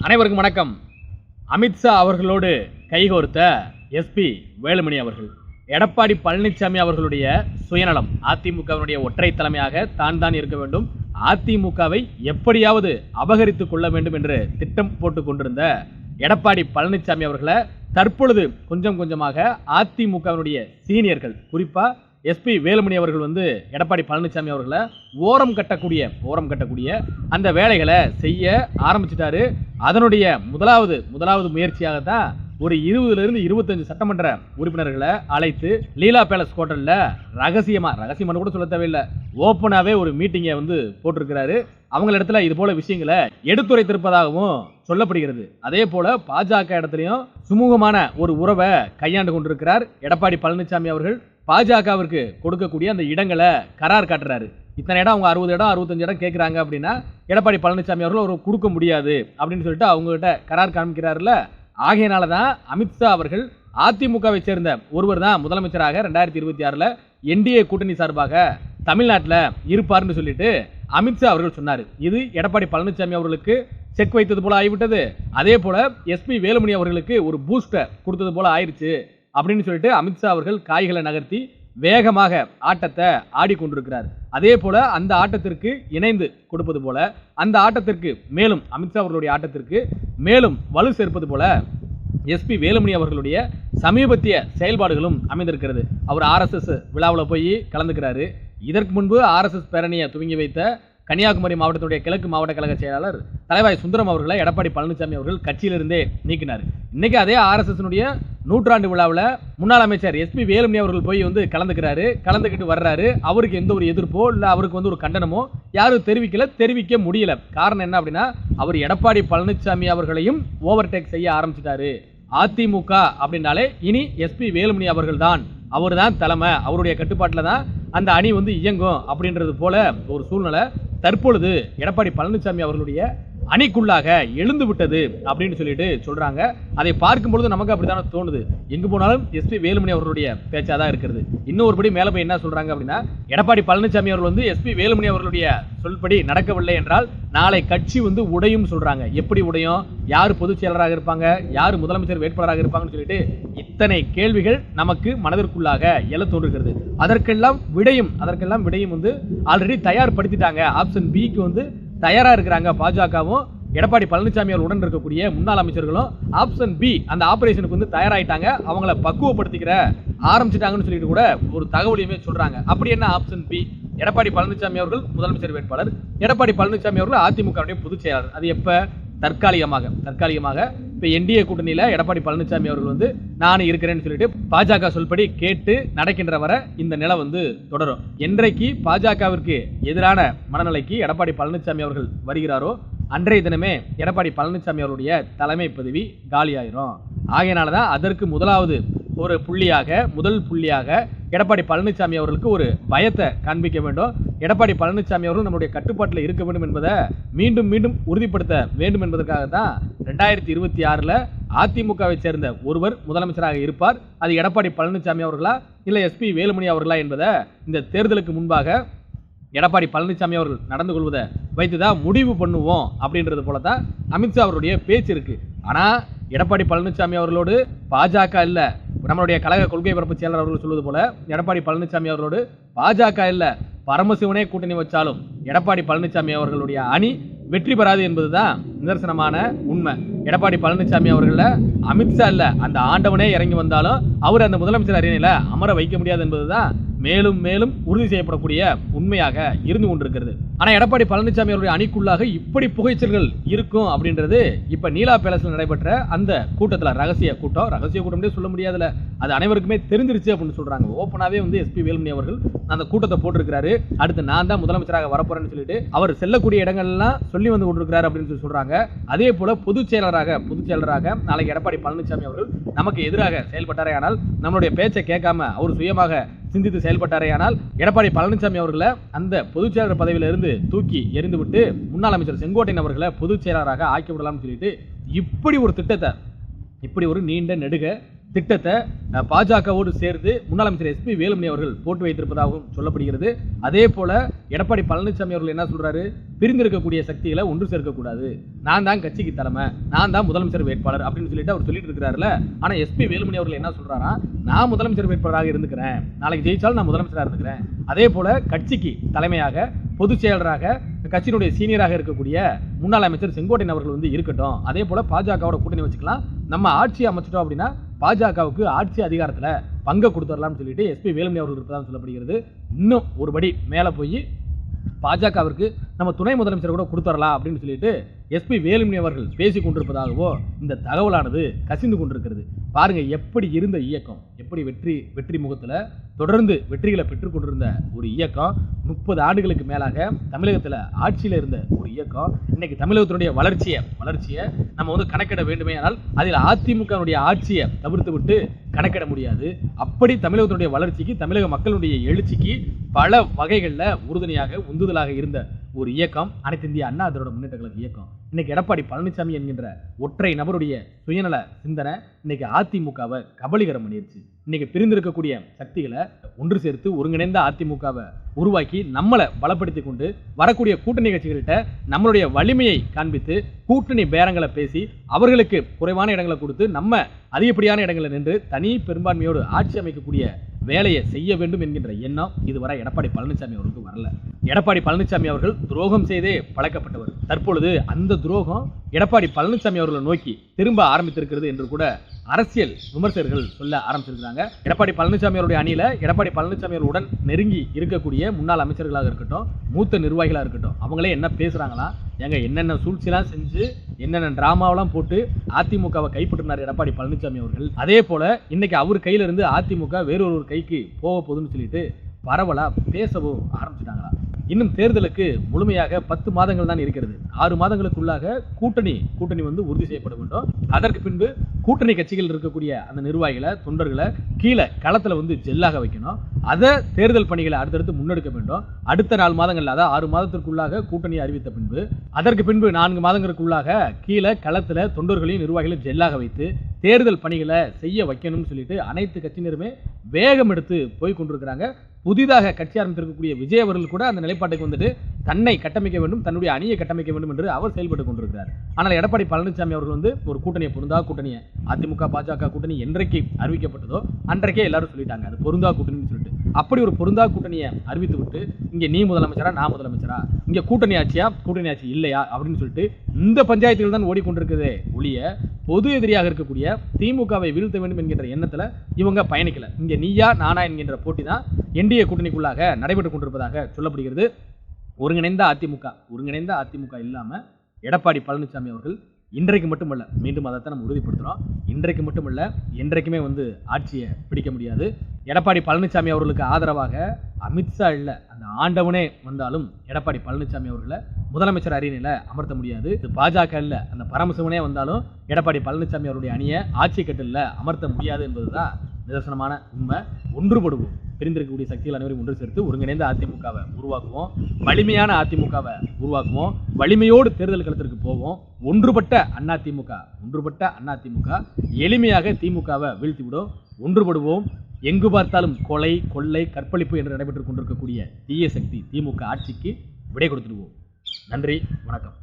அனைவருக்கும் வணக்கம். அமித்ஷா அவர்களோடு கைகோர்த்த எஸ்பி வேலுமணி அவர்கள் எடப்பாடி பழனிசாமி அவர்களுடைய சுயநலம், அதிமுகவினுடைய ஒற்றை தலைமையாக தான் இருக்க வேண்டும், அதிமுகவை எப்படியாவது அபகரித்துக் கொள்ள வேண்டும் என்று திட்டம் போட்டுக் கொண்டிருந்த எடப்பாடி பழனிசாமி அவர்களை தற்பொழுது கொஞ்சம் கொஞ்சமாக அதிமுகவினுடைய சீனியர்கள், குறிப்பா எஸ்பி வேலுமணி அவர்கள் எடப்பாடி பழனிசாமி அவர்களை ஓரம் கட்டக்கூடிய அந்த வேலைகளை செய்ய ஆரம்பிச்சிட்டாரு. அதனுடைய முதலாவது முயற்சியாக தான் ஒரு 20 to 25 சட்டமன்ற உறுப்பினர்களை அழைத்து லீலா பேலஸ் ஹோட்டல்ல ரகசியமான கூட சொல்ல தேவையில்லை, ஓப்பனாவே ஒரு மீட்டிங்கை போட்டிருக்கிறாரு. அவங்களிடத்துல இது போல விஷயங்களை எடுத்துரைத்திருப்பதாகவும் சொல்லப்படுகிறது. அதே போல பாஜக இடத்திலையும் சுமூகமான ஒரு உறவை கையாண்டு கொண்டிருக்கிறார் எடப்பாடி பழனிசாமி அவர்கள். பாஜகவிற்கு கொடுக்கக்கூடிய அந்த இடங்களை கரார் காட்டுறாரு. இத்தனை இடம் அவங்க 60 இடம் 65 இடம் கேட்குறாங்க அப்படின்னா எடப்பாடி பழனிசாமி அவர்கள் ஒரு கொடுக்க முடியாது அப்படின்னு சொல்லிட்டு அவங்ககிட்ட கரார் காமிக்கிறாருல. ஆகையினால தான் அமித்ஷா அவர்கள் அதிமுகவை சேர்ந்த ஒருவர் தான் முதலமைச்சராக 2026 என்டிஏ கூட்டணி சார்பாக தமிழ்நாட்டில் இருப்பார்னு சொல்லிட்டு அமித்ஷா அவர்கள் சொன்னார். இது எடப்பாடி பழனிசாமி அவர்களுக்கு செக் வைத்தது போல ஆகிவிட்டது. அதே போல எஸ்பி வேலுமணி அவர்களுக்கு ஒரு பூஸ்டை கொடுத்தது போல ஆயிடுச்சு அப்படின்னு சொல்லிட்டு அமித்ஷா அவர்கள் காய்களை நகர்த்தி வேகமாக ஆட்டத்தை ஆடிக்கொண்டிருக்கிறார். அதே போல அந்த ஆட்டத்திற்கு இணைந்து கொடுப்பது போல அந்த ஆட்டத்திற்கு மேலும் அமித்ஷா அவர்களுடைய ஆட்டத்திற்கு மேலும் வலு சேர்ப்பது போல எஸ்பி வேலுமணி அவர்களுடைய சமீபத்திய செயல்பாடுகளும் அமைந்திருக்கிறது. அவர் RSS விழாவில் போய் கலந்துக்கிறாரு. இதற்கு முன்பு RSS பேரணியை துவங்கி வைத்த கன்னியாகுமரி மாவட்டத்துடைய கிழக்கு மாவட்ட கழக செயலாளர் தலைவாய் சுந்தரம் அவர்களை எடப்பாடி பழனிசாமி அவர்கள் கட்சியிலிருந்தே நீக்கினார். இன்னைக்கு அதே RSS நூற்றாண்டு விழாவில் முன்னாள் அமைச்சர் எஸ்பி வேலுமணி அவர்கள் போய் கலந்துக்கிட்டு வர்றாரு. அவருக்கு எந்த ஒரு எதிர்ப்போ இல்லை அவருக்கு ஒரு கண்டனமோ யாரும் தெரிவிக்க முடியல. காரணம் என்ன அப்படின்னா அவர் எடப்பாடி பழனிசாமி அவர்களையும் ஓவர்டேக் செய்ய ஆரம்பிச்சிட்டாரு. அதிமுக அப்படின்னாலே இனி எஸ்பி வேலுமணி அவர்கள் தான், அவர் தான் தலைமை, அவருடைய கட்டுப்பாட்டில் தான் அந்த அணி இயங்கும் அப்படின்றது போல ஒரு சூழ்நிலை தற்பொழுது எடப்பாடி பழனிசாமி அவர்களுடைய அணிக்குள்ளாக எழுந்து விட்டது அப்படின்னு சொல்லிட்டு சொல்றாங்க. அதை பார்க்கும் பொழுது நமக்கு அப்படித்தானே தோணுது. எங்கு போனாலும் எஸ்பி வேலுமணி அவர்களுடைய பேச்சா தான் இருக்கிறது. இன்னொருபடி மேல போய் என்ன சொல்றாங்க அப்படின்னா எடப்பாடி பழனிசாமி அவர்கள் எஸ்பி வேலுமணி அவர்களுடைய சொல்படி நடக்கவில்லை என்றால் நாளை கட்சி உடையும் சொல்றாங்க. எப்படி உடையும், யார் பொதுச் செயலராக இருப்பாங்க, யார் முதலமைச்சர் வேட்பாளராக இருப்பாங்கன்னு சொல்லிட்டு இத்தனை கேள்விகள் நமக்கு மனதிற்குள்ளாக எழ தோன்றுகிறது. அதற்கெல்லாம் விடையும் ஆல்ரெடி தயார்படுத்திட்டாங்க. ஆப்ஷன் பிக்கு தயாரா இருக்கிறாங்க. பாஜகவும் எடப்பாடி பழனிசாமி அவர்களுடன் இருக்கக்கூடிய முன்னாள் அமைச்சர்களும் ஆப்ஷன் பி அந்த ஆபரேஷனுக்கு தயாராயிட்டாங்க. அவங்கள பக்குவப்படுத்திக்கிற ஆரம்பிச்சிட்டாங்கன்னு சொல்லிட்டு கூட ஒரு தகவலையுமே சொல்றாங்க. அப்படி என்ன ஆப்ஷன் பி? எடப்பாடி பழனிசாமி அவர்கள் முதலமைச்சர் வேட்பாளர், எடப்பாடி பழனிசாமி அவர்கள் அதிமுக பொதுச் செயலாளர். அது எப்ப? தற்காலிகமாக இப்ப என்டிஏ கூட்டணியில எடப்பாடி பழனிசாமி அவர்கள் நான் இருக்கிறேன்னு சொல்லிட்டு பாஜக சொல்படி கேட்டு நடக்கின்ற வரை இந்த நிலை தொடரும். என்றைக்கு பாஜகவிற்கு எதிரான மனநிலைக்கு எடப்பாடி பழனிசாமி அவர்கள் வருகிறாரோ அன்றைய தினமே எடப்பாடி பழனிசாமி அவருடைய தலைமை பதவி காலியாயிரும். ஆகையினாலதான் அதற்கு முதல் புள்ளியாக எடப்பாடி பழனிசாமி அவர்களுக்கு ஒரு பயத்தை காண்பிக்க வேண்டும். எடப்பாடி பழனிசாமி அவர்கள் நம்முடைய கட்டுப்பாட்டில் இருக்க வேண்டும் என்பதை மீண்டும் உறுதிப்படுத்த வேண்டும் என்பதற்காக தான் 2026 அதிமுகவை சேர்ந்த ஒருவர் முதலமைச்சராக இருப்பார். அது எடப்பாடி பழனிசாமி அவர்களா இல்லை எஸ்பி வேலுமணி அவர்களா என்பதை இந்த தேர்தலுக்கு முன்பாக எடப்பாடி பழனிசாமி அவர்கள் நடந்து கொள்வதை வைத்துதான் முடிவு பண்ணுவோம் அப்படின்றது போலதான் அமித்ஷா அவருடைய பேச்சு இருக்கு. ஆனா எடப்பாடி பழனிசாமி அவர்களோடு பாஜக இல்ல, நம்மளுடைய கழக கொள்கை பரப்பு செயலர் அவர்கள் சொல்வது போல எடப்பாடி பழனிசாமி அவர்களோடு பாஜக இல்ல, பரமசிவனே கூட்டணி வச்சாலும் எடப்பாடி பழனிசாமி அவர்களுடைய அணி வெற்றி பெறாது என்பதுதான் நிதர்சனமான உண்மை. எடப்பாடி பழனிசாமி அவர்கள அமித்ஷா இல்ல, அந்த ஆண்டவனே இறங்கி வந்தாலும் அவர் அந்த முதலமைச்சர் அரியணையில அமர வைக்க முடியாது என்பதுதான் மேலும் உறுதி செய்யப்படக்கூடிய உண்மையாக இருந்து கொண்டிருக்கிறது. ஆனா எடப்பாடி பழனிசாமி அவருடைய அணிக்குள்ளாக இப்படி புகைச்சல்கள் இருக்கும் அப்படின்றது இப்ப நீலா பேலஸ்ல நடைபெற்ற அந்த கூட்டத்துல ரகசிய கூட்டம் சொல்ல முடியாதுல, அது அனைவருக்குமே தெரிஞ்சிருச்சு அப்படின்னு சொல்றாங்க. ஓப்பனாவே எஸ்பி வேலுமணி அவர்கள் அந்த கூட்டத்தை போட்டிருக்கிறாரு. அடுத்து நான் தான் முதலமைச்சராக வரப்போறேன்னு சொல்லிட்டு அவர் செல்லக்கூடிய இடங்கள் எல்லாம் சொல்லி கொண்டிருக்கிறார் அப்படின்னு சொல்றாங்க. அதே போல பொதுச் செயலராக நாளைக்கு எடப்பாடி பழனிசாமி அவர்கள் நமக்கு எதிராக செயல்பட்டாரே ஆனால், நம்மளுடைய பேச்சை கேட்காம அவர் சுயமாக சிந்தித்து செயல்பட்டாரே ஆனால் எடப்பாடி பழனிசாமி அவர்களை அந்த பொதுச் செயலர் பதவியிலிருந்து தூக்கி எறிந்துவிட்டு முன்னாள் அமைச்சர் செங்கோட்டையன் அவர்களை பொதுச் செயலராக ஆக்கி விடலாம்னு சொல்லிட்டு இப்படி ஒரு திட்டத்தை இப்படி ஒரு நீண்ட நெடுக திட்டத்தை பாஜகவோடு சேர்ந்து முன்னாள் அமைச்சர் எஸ்பி வேலுமணி அவர்கள் போட்டு வைத்திருப்பதாகவும் சொல்லப்படுகிறது. அதே போல எடப்பாடி பழனிசாமி அவர்கள் என்ன சொல்றாரு, பிரிந்திருக்கக்கூடிய சக்திகளை ஒன்று சேர்க்கக்கூடாது, நான் தான் கட்சிக்கு தலைமை, நான் தான் முதலமைச்சர் வேட்பாளர் அப்படின்னு சொல்லிட்டு அவர் சொல்லிட்டு இருக்கிறாருல. ஆனா எஸ்பி வேலுமணி அவர்கள் என்ன சொல்றாரா, நான் முதலமைச்சர் வேட்பாளராக இருந்துக்கிறேன், நாளைக்கு ஜெயிச்சாலும் நான் முதலமைச்சராக இருந்துக்கிறேன். அதே போல கட்சிக்கு தலைமையாக பொதுச் செயலராக கட்சியினுடைய சீனியராக இருக்கக்கூடிய முன்னாள் அமைச்சர் செங்கோட்டையன் அவர்கள் வந்து இருக்கட்டும். அதே போல பாஜகவோட கூட்டணி வச்சுக்கலாம், நம்ம ஆட்சி அமைச்சிட்டோம் அப்படின்னா பாஜகவுக்கு ஆட்சி அதிகாரத்துல பங்கு கொடுத்துடலாம்னு சொல்லிட்டு எஸ்பி வேலுமணி அவர்கள் இருப்பதாக சொல்லப்படுகிறது. இன்னும் ஒருபடி மேல போய் பாஜகவிற்கு நம்ம துணை முதலமைச்சர் கூட கொடுத்துடலாம் அப்படின்னு சொல்லிட்டு எஸ்பி வேலுமணி அவர்கள் பேசிக் கொண்டிருப்பதாகவோ இந்த தகவலானது கசிந்து கொண்டிருக்கிறது. பாருங்க, எப்படி இருந்த இயக்கம், எப்படி வெற்றி முகத்துல தொடர்ந்து வெற்றிகளை பெற்றுக் கொண்டிருந்த ஒரு இயக்கம், 30 ஆண்டுகளுக்கு மேலாக தமிழகத்துல ஆட்சியில இருந்த ஒரு இயக்கம், இன்னைக்கு தமிழகத்தினுடைய வளர்ச்சியை நம்ம வந்து கணக்கிட வேண்டுமே. ஆனால் அதில் அதிமுகவுடைய ஆட்சியை தவிர்த்து விட்டு கணக்கிட முடியாது. அப்படி தமிழகத்தினுடைய வளர்ச்சிக்கு, தமிழக மக்களுடைய எழுச்சிக்கு பல வகைகளில் உறுதுணையாக உந்துதலாக இருந்த ஒரு இயக்கம் அனைத்து இந்திய அண்ணா திராவிட முன்னேற்ற கழக இயக்கம். இன்னைக்கு எடப்பாடி பழனிசாமி என்கின்ற ஒற்றை நபருடைய சுயநல சிந்தனை இன்னைக்கு அதிமுகவை கபலீகரம் பண்ணிருச்சு. இன்னைக்கு பிரிந்திருக்கக்கூடிய சக்திகளை ஒன்று சேர்த்து ஒருங்கிணைந்த அதிமுகவை உருவாக்கி நம்மளை பலப்படுத்தி கொண்டு வரக்கூடிய கூட்டணி கட்சிகள்கிட்ட நம்மளுடைய வலிமையை காண்பித்து கூட்டணி பேரங்களை பேசி அவர்களுக்கு குறைவான இடங்களை கொடுத்து நம்ம அதிகப்படியான இடங்களில் நின்று தனி பெரும்பான்மையோடு ஆட்சி அமைக்கக்கூடிய வேலையை செய்ய வேண்டும் என்கின்ற எண்ணம் இதுவரை எடப்பாடி பழனிசாமி அவர்களுக்கு வரல. எடப்பாடி பழனிசாமி அவர்கள் துரோகம் செய்தே பழக்கப்பட்டவர். தற்பொழுது அந்த துரோகம் எடப்பாடி பழனிசாமி அவர்களை நோக்கி திரும்ப ஆரம்பித்திருக்கிறது என்று கூட அரசியல் விமர்சகர்கள் சொல்ல ஆரம்பிச்சிருக்காங்க. எடப்பாடி பழனிசாமி அவருடைய அணியில எடப்பாடி பழனிசாமி அவர்களுடன் நெருங்கி இருக்கக்கூடிய முன்னாள் அமைச்சர்களாக இருக்கட்டும், மூத்த நிர்வாகிகளாக இருக்கட்டும், அவங்களே என்ன பேசுறாங்களா, எங்க என்னென்ன சூழ்ச்சியெல்லாம் செஞ்சு என்னென்ன டிராமாவெல்லாம் போட்டு அதிமுகவை கைப்பற்றினார் எடப்பாடி பழனிசாமி அவர்கள். அதே போல இன்னைக்கு அவர் கையில இருந்து அதிமுக வேறொரு கைக்கு போக போகுதுன்னு சொல்லிட்டு பரவலா பேசவும் ஆரம்பிச்சுட்டாங்களா. இன்னும் தேர்தலுக்கு முழுமையாக 10 மாதங்கள் தான் இருக்கிறது. 6 மாதங்களுக்குள்ளாக கூட்டணி வந்து உறுதி செய்யப்பட வேண்டும். அதற்கு பின்பு கூட்டணி கட்சிகள் இருக்கக்கூடிய அந்த நிர்வாகிகளை, தொண்டர்களை கீழே களத்துல வந்து ஜெல்லாக வைக்கணும். அதை தேர்தல் பணிகளை அடுத்தடுத்து முன்னெடுக்க வேண்டும். அடுத்த 4 மாதங்கள், அதாவது 6 மாதத்திற்குள்ளாக கூட்டணி அறிவித்த பின்பு அதற்கு பின்பு 4 மாதங்களுக்குள்ளாக கீழே களத்துல தொண்டர்களையும் நிர்வாகிகளையும் ஜெல்லாக வைத்து தேர்தல் பணிகளை செய்ய வைக்கணும்னு சொல்லிட்டு அனைத்து கட்சியினருமே வேகம் எடுத்து போய் கொண்டிருக்கிறாங்க. புதிதாக கட்சி ஆரம்பித்திருக்கக்கூடிய விஜய் அவர்கள் கூட அந்த நிலைப்பாட்டுக்கு வந்துட்டு தன்னை கட்டமைக்க வேண்டும், தன்னுடைய அணியை கட்டமைக்க வேண்டும் என்று அவர் செயல்பட்டுக் கொண்டிருக்கிறார். ஆனால் எடப்பாடி பழனிசாமி அவர்கள் வந்து ஒரு கூட்டணியை, பொருந்தா கூட்டணியை, அதிமுக பாஜக கூட்டணி என்றைக்கு அறிவிக்கப்பட்டதோ அன்றைக்கே எல்லாரும் சொல்லிட்டாங்க அது பொருந்தா கூட்டணின்னு சொல்லிட்டு. அப்படி ஒரு பொருந்தா கூட்டணியை அறிவித்து விட்டு இங்க நீ முதலமைச்சரா நான் முதலமைச்சரா, இங்க கூட்டணி ஆட்சியா கூட்டணி ஆட்சி இல்லையா அப்படின்னு சொல்லிட்டு இந்த பஞ்சாயத்துகள் தான் ஓடிக்கொண்டிருக்கிறதே ஒழிய பொது எதிரியாக இருக்கக்கூடிய திமுகவை வீழ்த்த வேண்டும் என்கின்ற எண்ணத்துல இவங்க பயணிக்கல. இங்க நீயா நானா என்கின்ற போட்டி தான் என்டிஏ கூட்டணிக்குள்ளாக நடைபெற்றுக் கொண்டிருப்பதாக சொல்லப்படுகிறது. ஒருங்கிணைந்த அதிமுக இல்லாம எடப்பாடி பழனிசாமி அவர்கள் இன்றைக்கு மட்டுமல்ல, மீண்டும் அதைத்தான் நம்ம உறுதிப்படுத்துறோம், இன்றைக்கு மட்டுமல்ல என்றைக்குமே வந்து ஆட்சியை பிடிக்க முடியாது. எடப்பாடி பழனிசாமி அவர்களுக்கு ஆதரவாக அமித்ஷா இல்ல அந்த ஆண்டவனே வந்தாலும் எடப்பாடி பழனிசாமி அவர்களை முதலமைச்சர் அரியணையில அமர்த்த முடியாது. பாஜக இல்ல அந்த பரமசிவனே வந்தாலும் எடப்பாடி பழனிசாமி அவருடைய அணியை ஆட்சி கட்டில அமர்த்த முடியாது என்பதுதான் நிதர்சனமான உண்மை. ஒன்றுபடுவோம், பிரிந்திருக்கக்கூடிய சக்திகள் அனைவரும் ஒன்று சேர்த்து ஒருங்கிணைந்த அதிமுகவை உருவாக்குவோம், வலிமையான அதிமுகவை உருவாக்குவோம், வலிமையோடு தேர்தல் களத்திற்கு போவோம். ஒன்றுபட்ட அதிமுக எளிமையாக திமுகவை வீழ்த்திவிடும். ஒன்றுபடுவோம். எங்கு பார்த்தாலும் கொலை, கொள்ளை, கற்பழிப்பு என்று நடைபெற்றுக் கொண்டிருக்கக்கூடிய தீய சக்தி திமுக ஆட்சிக்கு விடை கொடுத்துடுவோம். நன்றி, வணக்கம்.